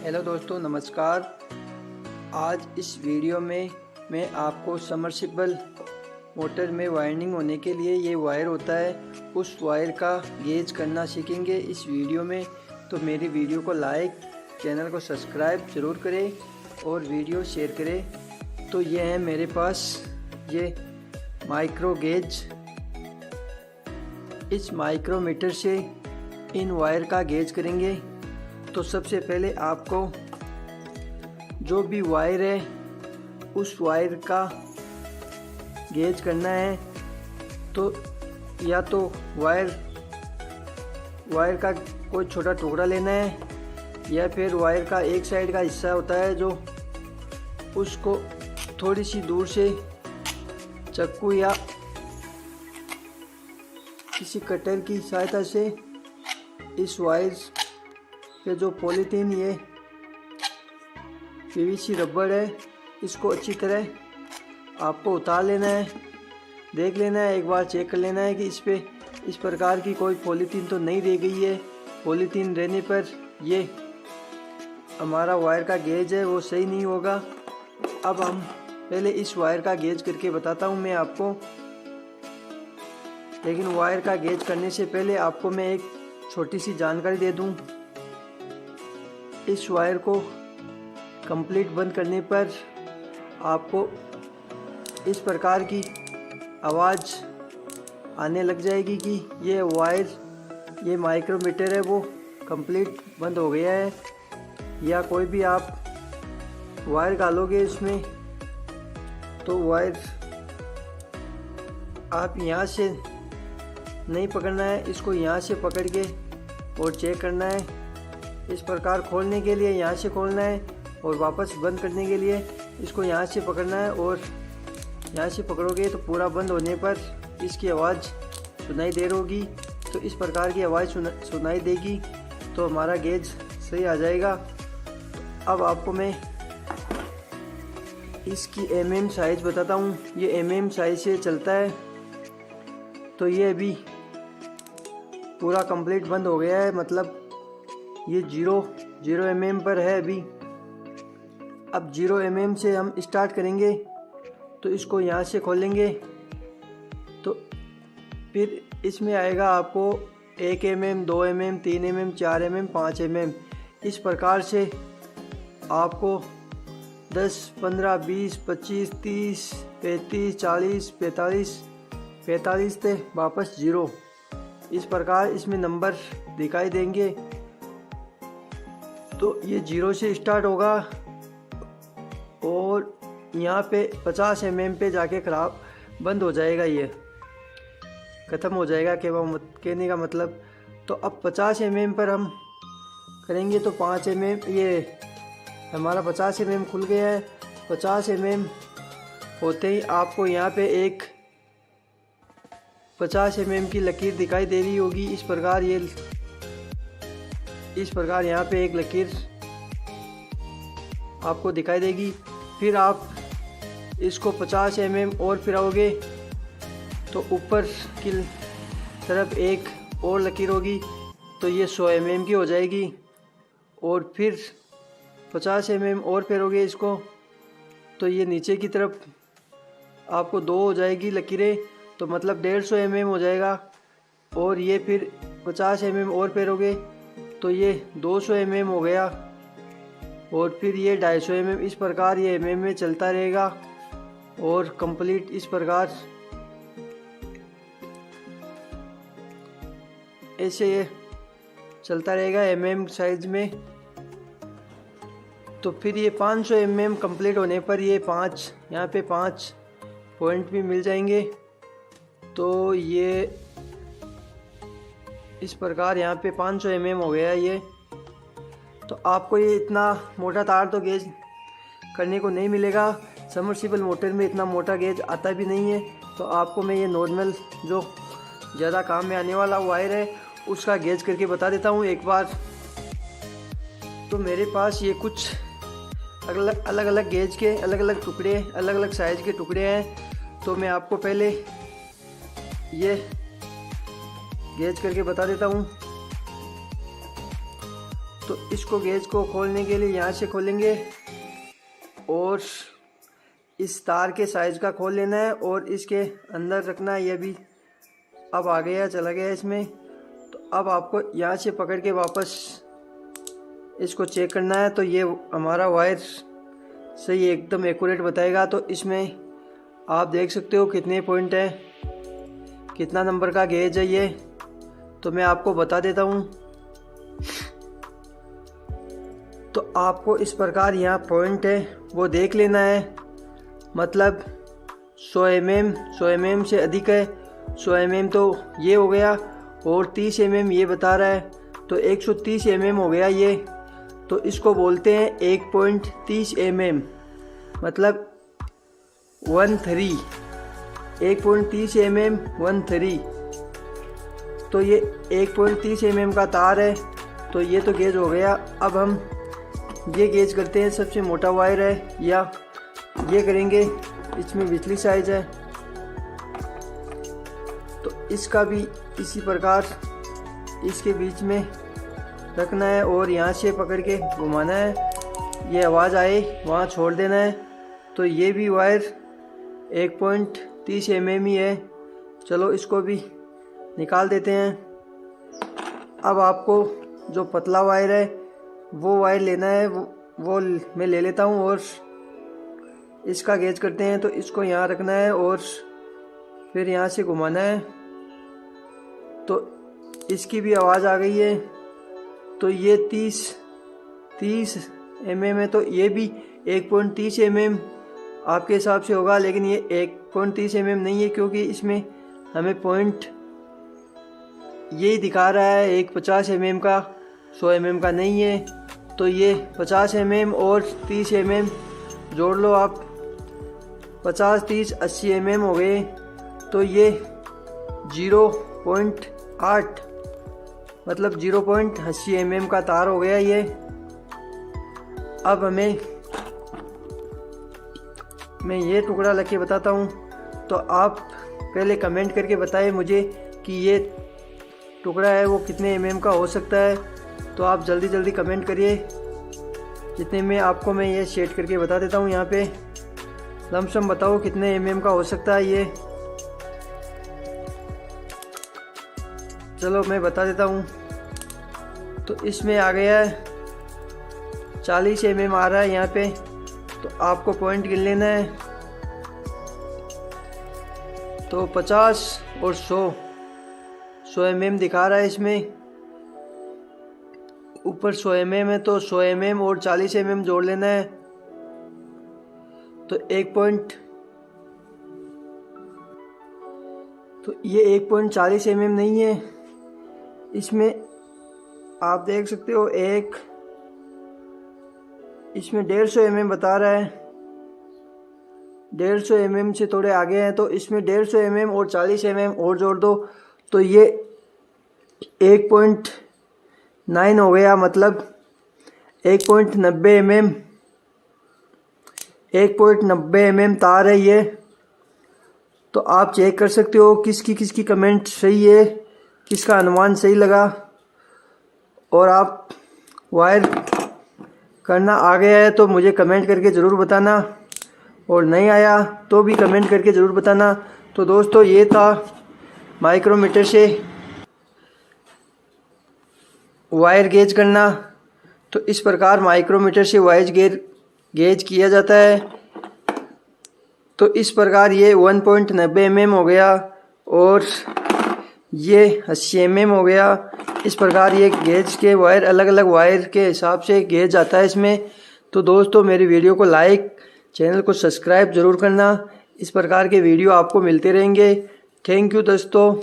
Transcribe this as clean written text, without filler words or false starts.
Hello दोस्तों, नमस्कार। आज इस वीडियो में मैं आपको समर्सिबल मोटर में वायरिंग होने के लिए ये वायर होता है, उस वायर का गेज करना सीखेंगे इस वीडियो में। तो मेरी वीडियो को लाइक, चैनल को सब्सक्राइब ज़रूर करें और वीडियो शेयर करें। तो ये है मेरे पास ये माइक्रो गेज। इस माइक्रोमीटर से इन वायर का गेज करेंगे। तो सबसे पहले आपको जो भी वायर है उस वायर का गेज करना है। तो या तो वायर का कोई छोटा टुकड़ा लेना है, या फिर वायर का एक साइड का हिस्सा होता है जो उसको थोड़ी सी दूर से चाकू या किसी कटर की सहायता से इस वायर के जो पॉलीथीन, ये पीवीसी रबड़ है, इसको अच्छी तरह आपको उतार लेना है। देख लेना है, एक बार चेक कर लेना है कि इस पे इस प्रकार की कोई पॉलीथीन तो नहीं रह गई है। पॉलीथीन रहने पर ये हमारा वायर का गेज है वो सही नहीं होगा। अब हम पहले इस वायर का गेज करके बताता हूँ मैं आपको। लेकिन वायर का गेज करने से पहले आपको मैं एक छोटी सी जानकारी दे दूँ। इस वायर को कंप्लीट बंद करने पर आपको इस प्रकार की आवाज़ आने लग जाएगी कि ये वायर, ये माइक्रोमीटर है वो कंप्लीट बंद हो गया है। या कोई भी आप वायर डालोगे इसमें तो वायर आप यहाँ से नहीं पकड़ना है, इसको यहाँ से पकड़ के और चेक करना है। इस प्रकार खोलने के लिए यहाँ से खोलना है और वापस बंद करने के लिए इसको यहाँ से पकड़ना है। और यहाँ से पकड़ोगे तो पूरा बंद होने पर इसकी आवाज़ सुनाई दे रही होगी। तो इस प्रकार की आवाज़ सुनाई देगी तो हमारा गेज सही आ जाएगा। अब आपको मैं इसकी mm साइज़ बताता हूँ। ये mm साइज़ से चलता है। तो ये अभी पूरा कंप्लीट बंद हो गया है, मतलब ये 0 mm पर है अभी। अब 0 mm से हम स्टार्ट करेंगे। तो इसको यहाँ से खोलेंगे तो फिर इसमें आएगा आपको 1 mm, 2 mm, 3 mm, 4 mm, 5 mm। इस प्रकार से आपको 10, 15, 20, 25, 30, 35, 40, 45 से वापस 0। इस प्रकार इसमें नंबर दिखाई देंगे। तो ये 0 से स्टार्ट होगा और यहाँ पे 50 mm पे जाके खराब बंद हो जाएगा, ये ख़त्म हो जाएगा कहने का मतलब। तो अब 50 mm पर हम करेंगे तो 5 mm, ये हमारा 50 mm खुल गया है। 50 mm होते ही आपको यहाँ पे एक 50 mm की लकीर दिखाई दे रही होगी। इस प्रकार यहाँ पे एक लकीर आपको दिखाई देगी। फिर आप इसको 50 mm और फिराओगे तो ऊपर की तरफ एक और लकीर होगी, तो ये 100 mm की हो जाएगी। और फिर 50 mm और फिरोगे इसको तो ये नीचे की तरफ आपको 2 हो जाएगी लकीरें, तो मतलब 150 mm हो जाएगा। और ये फिर 50 mm और फिरोगे तो ये 200 mm हो गया। और फिर ये 250 mm। इस प्रकार ये mm में चलता रहेगा और कंप्लीट इस प्रकार ऐसे ये चलता रहेगा mm साइज में। तो फिर ये 500 mm कंप्लीट होने पर ये यहाँ पे 5 पॉइंट भी मिल जाएंगे। तो ये इस प्रकार यहाँ पे 500 mm हो गया ये। तो आपको ये इतना मोटा तार तो गेज करने को नहीं मिलेगा। सबमर्सिबल मोटर में इतना मोटा गेज आता भी नहीं है। तो आपको मैं ये नॉर्मल जो ज़्यादा काम में आने वाला वायर है उसका गेज करके बता देता हूँ एक बार। तो मेरे पास ये कुछ अलग अलग गेज के अलग अलग साइज़ के टुकड़े हैं। तो मैं आपको पहले ये गेज करके बता देता हूँ। तो इसको गेज को खोलने के लिए यहाँ से खोलेंगे और इस तार के साइज़ का खोल लेना है और इसके अंदर रखना है। ये भी अब आ गया, चला गया इसमें। तो अब आपको यहाँ से पकड़ के वापस इसको चेक करना है। तो ये हमारा वायर सही एकदम एक्यूरेट बताएगा। तो इसमें आप देख सकते हो कितने पॉइंट है, कितना नंबर का गेज है ये। तो मैं आपको बता देता हूँ। तो आपको इस प्रकार यहाँ पॉइंट है वो देख लेना है। मतलब 100 mm से अधिक है। 100 mm तो ये हो गया और 30 mm ये बता रहा है, तो 130 mm हो गया ये। तो इसको बोलते हैं 1.30 mm, मतलब 13, 1.30 mm 13। तो ये 1.30 mm का तार है। तो ये तो गेज हो गया। अब हम ये गेज करते हैं, सबसे मोटा वायर है, या ये करेंगे, इसमें बिजली साइज है। तो इसका भी इसी प्रकार इसके बीच में रखना है और यहाँ से पकड़ के घुमाना है। ये आवाज़ आए वहाँ छोड़ देना है। तो ये भी वायर 1.30 mm ही है। चलो इसको भी निकाल देते हैं। अब आपको जो पतला वायर है वो वायर लेना है, वो मैं ले लेता हूँ और इसका गेज करते हैं। तो इसको यहाँ रखना है और फिर यहाँ से घुमाना है। तो इसकी भी आवाज़ आ गई है। तो ये 30 mm है। तो ये भी 1.30 mm आपके हिसाब से होगा, लेकिन ये 1.30 mm नहीं है, क्योंकि इसमें हमें पॉइंट यही दिखा रहा है 150 mm का, 100 mm का नहीं है। तो ये 50 mm और 30 mm जोड़ लो आप, 50, 30, 80 mm हो गए। तो ये 0.8 मतलब 0.80 mm का तार हो गया ये। अब मैं ये टुकड़ा लग के बताता हूँ। तो आप पहले कमेंट करके बताएं मुझे कि ये टुकड़ा है वो कितने mm का हो सकता है। तो आप जल्दी जल्दी कमेंट करिए। जितने में आपको मैं ये शेड करके बता देता हूँ। यहाँ पे लमसम बताओ कितने mm का हो सकता है ये। चलो मैं बता देता हूँ। तो इसमें आ गया है 40 mm आ रहा है यहाँ पे। तो आपको पॉइंट गिन लेना है। तो 50 और 100 mm दिखा रहा है इसमें। ऊपर 100 mm है, तो 100 mm और 40 mm जोड़ लेना है। तो ये 1.40 mm नहीं है। इसमें आप देख सकते हो इसमें 150 mm बता रहा है। 150 mm से थोड़े आगे हैं। तो इसमें 150 mm और 40 mm और जोड़ दो। तो ये 1.9 हो गया, मतलब 1.90 mm, 1.90 mm तार है ये। तो आप चेक कर सकते हो किसकी कमेंट सही है, किसका अनुमान सही लगा। और आप वायर करना आ गया है तो मुझे कमेंट करके ज़रूर बताना, और नहीं आया तो भी कमेंट करके ज़रूर बताना। तो दोस्तों ये था माइक्रोमीटर से वायर गेज करना। तो इस प्रकार माइक्रोमीटर से वायर गेज किया जाता है। तो इस प्रकार ये 1.90 mm हो गया और ये 80 mm हो गया। इस प्रकार ये गेज के वायर अलग अलग वायर के हिसाब से गेज आता है इसमें। तो दोस्तों मेरी वीडियो को लाइक, चैनल को सब्सक्राइब ज़रूर करना। इस प्रकार के वीडियो आपको मिलते रहेंगे। थैंक यू दोस्तों।